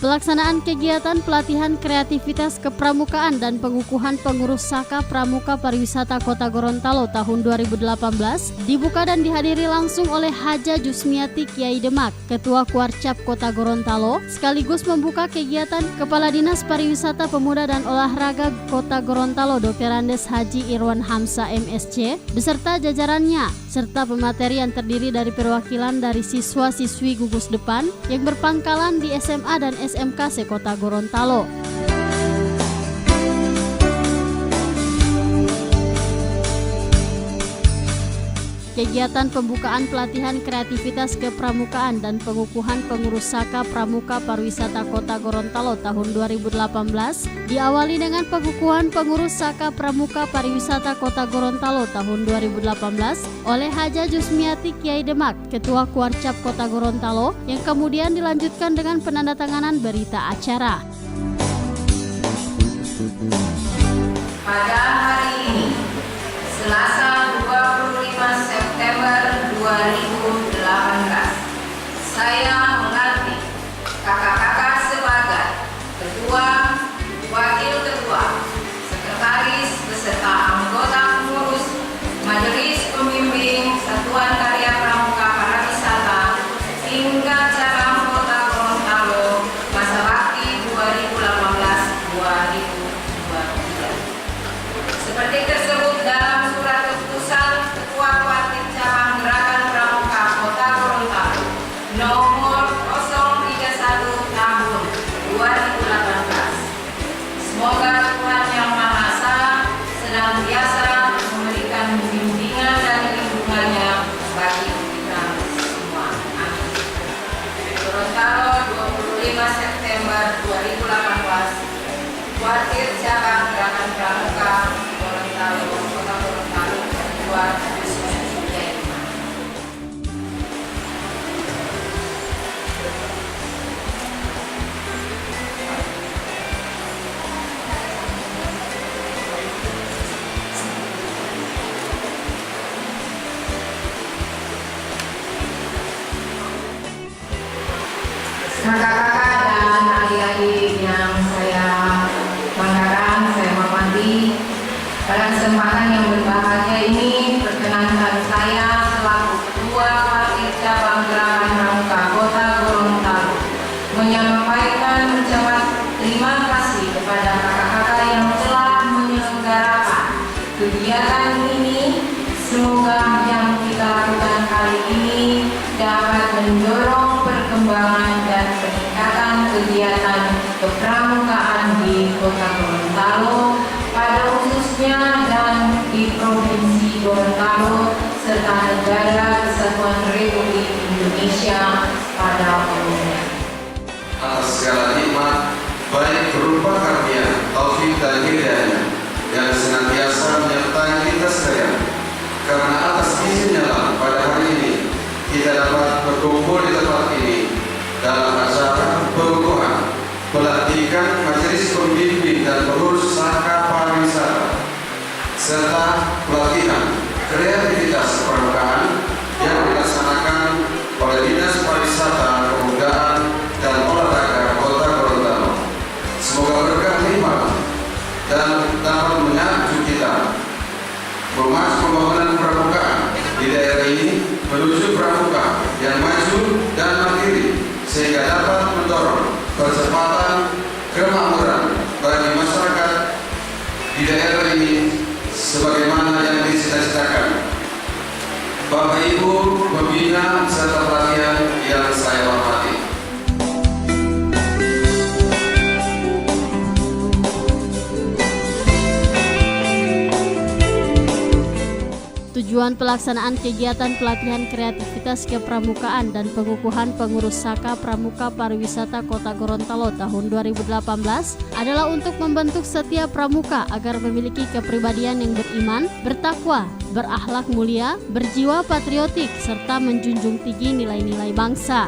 Pelaksanaan kegiatan pelatihan kreativitas kepramukaan dan pengukuhan pengurus Saka Pramuka Pariwisata Kota Gorontalo tahun 2018 dibuka dan dihadiri langsung oleh Haja Jusmiati Kiai Demak, Ketua Kuarcap Kota Gorontalo, sekaligus membuka kegiatan Kepala Dinas Pariwisata Pemuda dan Olahraga Kota Gorontalo Dr. Andes Haji Irwan Hamsa MSc beserta jajarannya, serta pemateri yang terdiri dari perwakilan dari siswa-siswi gugus depan yang berpangkalan di SMA dan SMK se-Kota Gorontalo. Kegiatan pembukaan pelatihan kreativitas kepramukaan dan pengukuhan pengurus Saka Pramuka Pariwisata Kota Gorontalo tahun 2018 diawali dengan pengukuhan pengurus Saka Pramuka Pariwisata Kota Gorontalo tahun 2018 oleh Haja Jusmiati Kiai Demak, Ketua Kuarcap Kota Gorontalo, yang kemudian dilanjutkan dengan penandatanganan berita acara. Pada hari ini, Selasa 25 September 2018, saya menganti kakak-kakak sebagai Ketua, Wakil Ketua, Sekretaris beserta anggota pengurus Majelis Pembimbing Satuan Karya Pramuka Pariwisata tingkat cabang Kota Gorontalo masa bakti 2018-2023. Seperti tersebut dalam surat keputusan Ketua Kuarcap Cabang Gerakan Pramuka Kota Gorontalo nomor 031 tahun 2018. Semoga Tuhan Yang Maha Esa senantiasa memberikan bimbingan dan lindungannya bagi kita semua. Amin. Gorontalo 25 September 2018. Kuarcap Cabang Gerakan Pramuka Gorontalo, Kota Gorontalo, Ketua kakak-kakak dan adik-adik yang saya banggakan, saya hormati, pada kesempatan yang berbahagia ini perkenankan saya selaku Ketua Kuarcap Cabang Gerakan Pramuka Kota Gorontalo menyampaikan ucapan terima kasih kepada kakak-kakak yang telah menyelenggarakan kegiatan ini. Semoga yang kita lakukan kali ini dapat mendorong perkembangan dan peningkatan kegiatan kepramukaan di Kota Gorontalo pada khususnya dan di Provinsi Gorontalo serta Negara Kesatuan Republik Indonesia pada umumnya. Atas segala nikmat, baik berupa karunia, taufik dan hidayahnya yang senantiasa menyertai kita sekalian. Karena atas izinnya lah pada hari ini kita dapat berkumpul di tempat ini dalam acara pengukuhan pelatihan Majelis Pembimbing dan Pengurus Saka Pariwisata serta pelatihan kreativitas kepramukaan yang dilaksanakan oleh Dinas Pariwisata, Kepemudaan dan Olahraga Kota Gorontalo. Semoga berkah limpah dan dapat menyatu kita memacu pembangunan pramukaan di daerah ini menuju pramuka yang maju dan mandiri sehingga dapat mendorong percepatan kemakmuran bagi masyarakat di daerah ini sebagaimana yang dicita-citakan Bapak Ibu pembina serta pelatihan yang saya hormati. Tujuan pelaksanaan kegiatan pelatihan kreativitas kepramukaan dan pengukuhan pengurus Saka Pramuka Pariwisata Kota Gorontalo tahun 2018 adalah untuk membentuk setiap pramuka agar memiliki kepribadian yang beriman, bertakwa, berakhlak mulia, berjiwa patriotik, serta menjunjung tinggi nilai-nilai bangsa.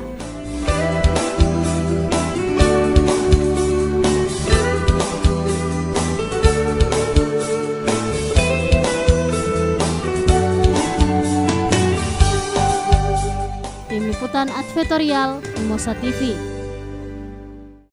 Tim Liputan Advertorial Mimosa TV.